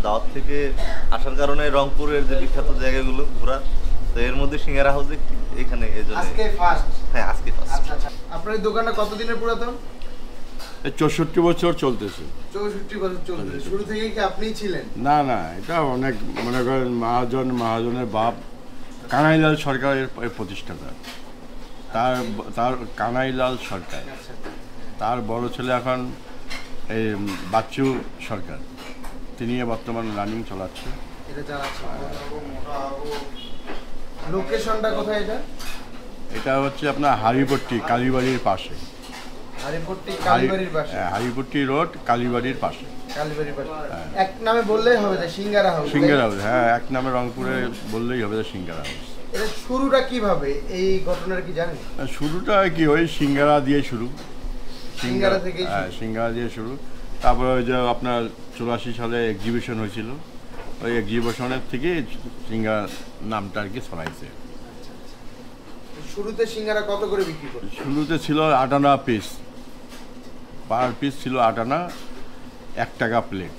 দাওয়াত থেকে আসার কারণে রংপুরের যে বিখ্যাত জায়গাগুলো ঘোরা, তো এর মধ্যে সিঙ্গারা হাউস এখানে আজকে ফার্স্ট। হ্যাঁ, আজকে ফার্স্ট। আচ্ছা, আপনার এই দোকানটা কতদিনের পুরাতন? 64 বছর চলতেছে। 64 বছর চলতেছে। শুরু থেকে কি আপনিই ছিলেন? না, এটা অনেক, মনে করেন মহাজনের বাপ কানাইলাল সরকারের প্রতিষ্ঠাতা, তার কানাইলাল সরকার, তার বড় ছেলে এখন এই বাচ্চু সরকার, তিনি বর্তমান রানিং চালাচ্ছে। লোকেশনটা কোথায় এটা? এটা হচ্ছে আপনার হারিপট্টি কালীবাড়ির পাশে। হারিপট্টি রোড কালীবাড়ির পাশে। এক নামে বললেই হবে যে সিঙ্গারা হাউস। সিঙ্গারা হাউস, হ্যাঁ, এক নামে রংপুরে বললেই হবে যে সিঙ্গারা হাউস। এটা শুরুটা কিভাবে, এই ঘটনাটা কি জানেন? শুরুটা কি ওই সিঙ্গারা দিয়ে শুরু, সিঙ্গারা থেকে। হ্যাঁ, সিঙ্গারা দিয়ে শুরু। তারপরে ওই যে আপনার 84 সালে এক্সিবিশন হয়েছিল, ওই এক্সিবিশনের থেকে সিঙ্গারা নামটা আর কি ছড়াইছে। শুরুতে সিঙ্গারা কত করে বিক্রি করতেন? শুরুতে ছিল 8 আনা পিস, পার পিস ছিল 8 আনা, 1 টাকা প্লেট।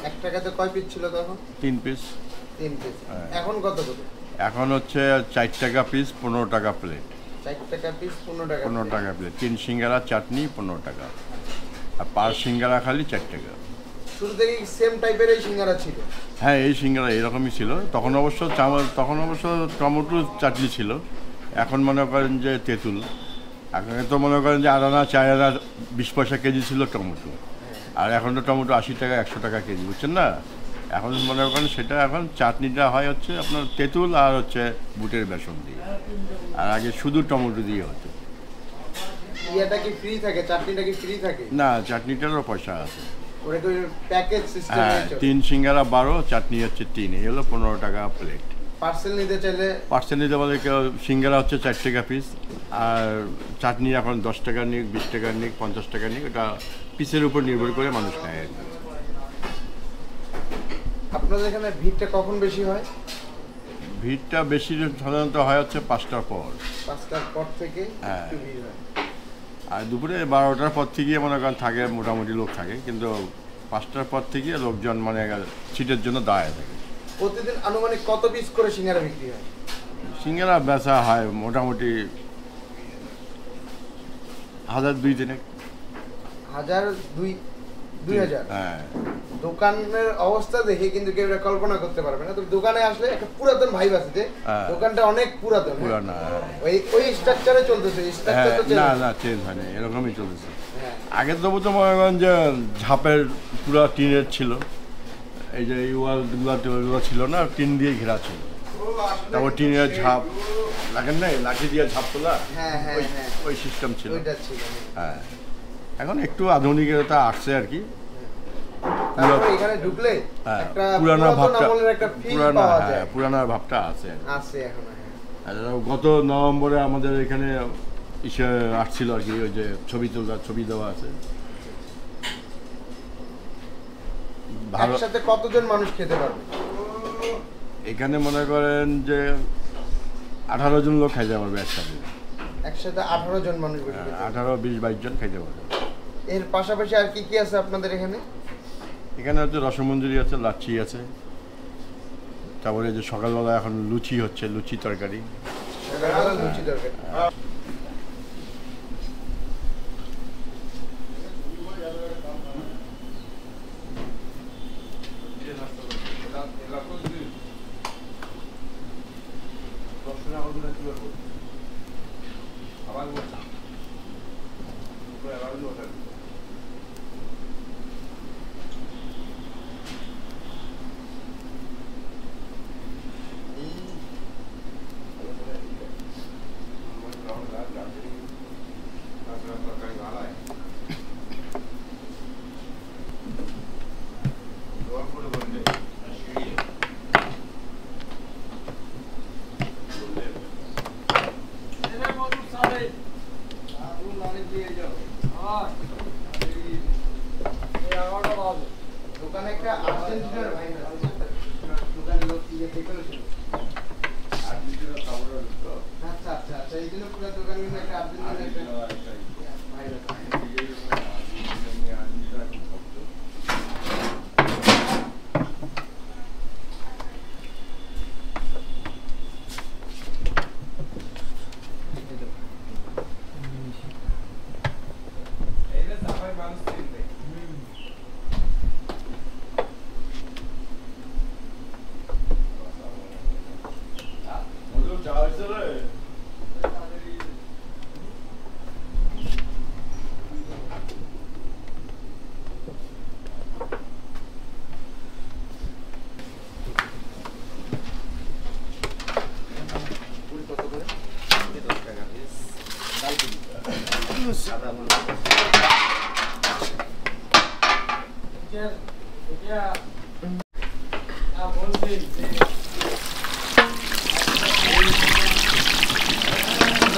1 টাকাতে কয় পিস ছিল তখন? 3 পিস। 3 পিস। এখন কত করে? এখন হচ্ছে 4 টাকা পিস, 15 টাকা প্লেট। 4 টাকা পিস, 15 টাকা প্লেট। 3 সিঙ্গারা, চাটনি 15 টাকা, আর পার সিঙ্গারা খালি 4 টাকা। শুরু থেকেই সেম টাইপের এই সিঙ্গারা ছিল? হ্যাঁ, এই সিঙ্গারা এরকমই ছিল। তখন অবশ্য টমেটো চাটনি ছিল, এখন মনে করেন যে তেঁতুল। এখন তো মনে করেন যে 8 আনা 4 আনা 20 পয়সা কেজি ছিল টমেটো, আর এখন তো টমেটো 80 টাকা 100 টাকা কেজি, বুঝছেন না? এখন মনে করেন সেটা এখন চাটনিটা হয় হচ্ছে আপনার তেঁতুল আর হচ্ছে বুটের বেসন দিয়ে, আর আগে শুধু টমেটো দিয়ে হতো। এটা কি ফ্রি থাকে? চাটনিটা কি ফ্রি থাকে? না, চাটনিটারও পয়সা আছে। ওটা কি প্যাকেজ সিস্টেম? হ্যাঁ, 3 সিঙ্গারা 12, চাটনি হচ্ছে 3, এই হলো 15 টাকা প্লেট। পার্সেল নিতে চাইলে? পার্সেল নিতে বলে কেউ সিঙ্গারা হচ্ছে 4 টাকা পিস, আর চাটনি এখন 10 টাকা নিক, 20 টাকা নিক, 50 টাকা নিক, এটা পিসের উপর নির্ভর করে মানুষ খায় আর কি। আপনাদের এখানে ভিড়টা কখন বেশি হয়? ভিড়টা বেশি সাধারণত হয় হচ্ছে 5টার পর। 5টার পর থেকে একটু ভিড় হয়। আর দুপুরে 12টার পর থেকে মনে করেন থাকে, মোটামুটি লোক থাকে, কিন্তু 5টার পর থেকে লোকজন মানে সিটের জন্য দাঁড়ায় থাকে। প্রতিদিন আনুমানিক কত পিস করে সিঙ্গারা বিক্রি হয়? সিঙ্গারা বেচা হয় মোটামুটি 1000-2000। 2000? হ্যাঁ। দোকানের অবস্থা দেখে কিন্তু কেউ এটা কল্পনা করতে পারবে না। তো দোকানে আসলে একটা পুরাতন ভাইব আছে যে দোকানটা অনেক পুরাতন। ওই স্ট্রাকচারে চলতেছে? না, চেঞ্জ হয়নি, এরকমই চলতেছে। আগে তবু তো মনে করেন যে ঝাপের পুরা টিনের ছিল, এই যে ওয়ালগুলো ছিল না, টিন দিয়ে ঘেরা ছিল। তারপর টিনের ঝাপ লাগেন নাই, লাঠি দিয়ে ঝাপ তোলা, ওই সিস্টেম ছিল। হ্যাঁ, এখন একটু আধুনিকতা আসছে আর কি। এখানে ঢুকলে পুরানা ভাবটা আছে। গত নভেম্বরে আমাদের এখানে আসছিল আর কি, ওই যে ছবি দেওয়া আছে। একসাথে কতজন মানুষ খেতে পারবে এখানে? মনে করেন যে 18 জন লোক খাইতে পারবে একসাথে। 18 জন মানুষ? 18, 20, 22 জন খাইতে পারবে। এর পাশাপাশি আর কি কি আছে আপনাদের এখানে? এখানে হচ্ছে রসমঞ্জুরি আছে, লাচ্ছি আছে, তারপরে যে সকালবেলা এখন লুচি হচ্ছে, লুচি তরকারি। দোকানে একটা আর্জেন্টিনার ভাই আছে, দোকানে লোক দিয়ে যে কোনো সময়। আচ্ছা আচ্ছা আচ্ছা, এই জন্য পুরো দোকান কিন্তু একটা আর্জেন্টিনা একটা ভাইরাস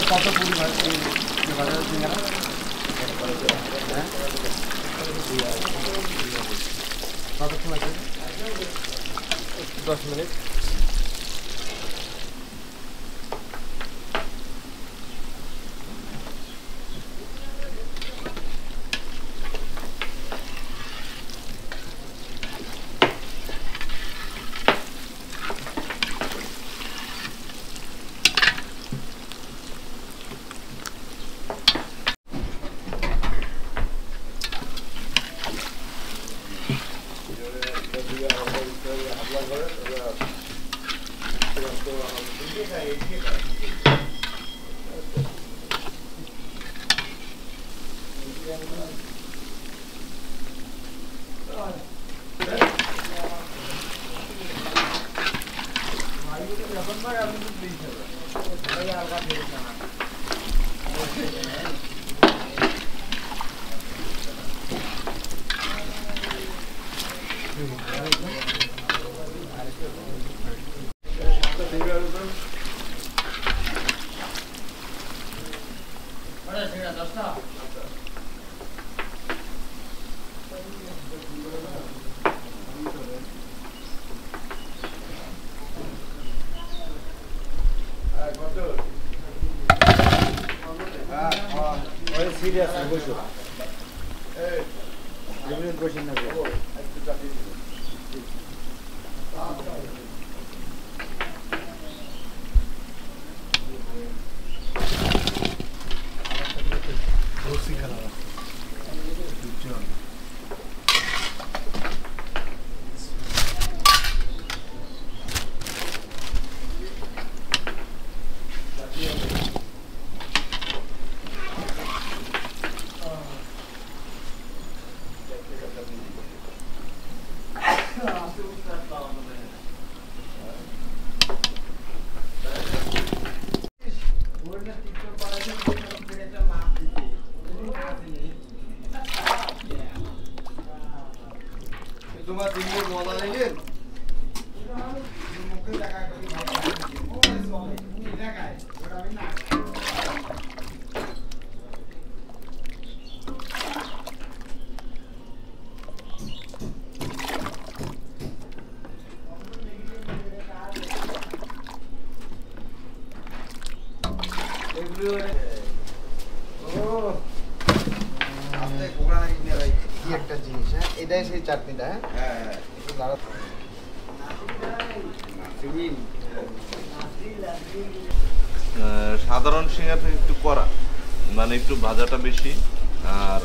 কত পরিমাণ বাজার সিঙ্গারা কতক্ষণ লাগবে? 10 মিনিট। সিরিয়াস বসো, বসেন না তোমার দিনের মজা নেবেন মুখে দেখা করি দেখায় ওটা আমি না একটা জিনিস, হ্যাঁ এটাই সেই চাটনিটা। হ্যাঁ সাধারণ সিঙ্গারা থেকে একটু কড়া, মানে একটু ভাজাটা বেশি আর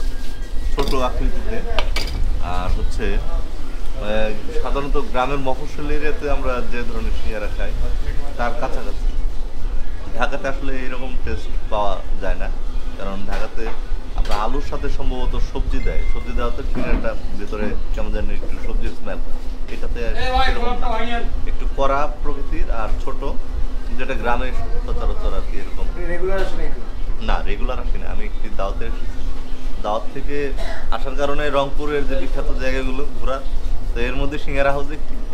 ছোট আকৃতিতে। আর হচ্ছে সাধারণত গ্রামের মফস্বল এরিয়াতে আমরা যে ধরনের সিঙ্গারা খাই তার কাছাকাছি। ঢাকাতে আসলে এরকম টেস্ট পাওয়া যায় না, কারণ ঢাকাতে আপনার আলুর সাথে সম্ভবত সবজি দেয়, সবজি দেওয়াতে সিঙ্গারাটা ভেতরে কেমন যেন একটু সবজির স্মেল। এটাতে একটু কড়া প্রকৃতির আর ছোট, যেটা গ্রামে সচরাচর আর কি এরকম। না রেগুলার আসি না, আমি একটি দাওয়াতে এসেছি। দাওয়াত থেকে আসার কারণে রংপুরের যে বিখ্যাত জায়গাগুলো ঘোরার, তো এর মধ্যে সিঙ্গারা হাউস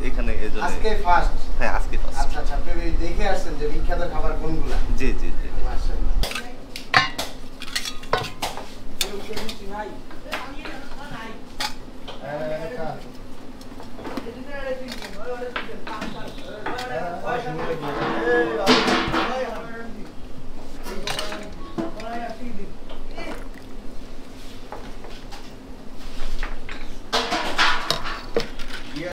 এখানে এই জন্য। আজকে ফার্স্ট? হ্যাঁ আজকে ফার্স্ট। আচ্ছা আচ্ছা, আপনি দেখে আসছেন যে বিখ্যাত খাবার কোনগুলো? জি জি জি মাশাআল্লাহ। আসেন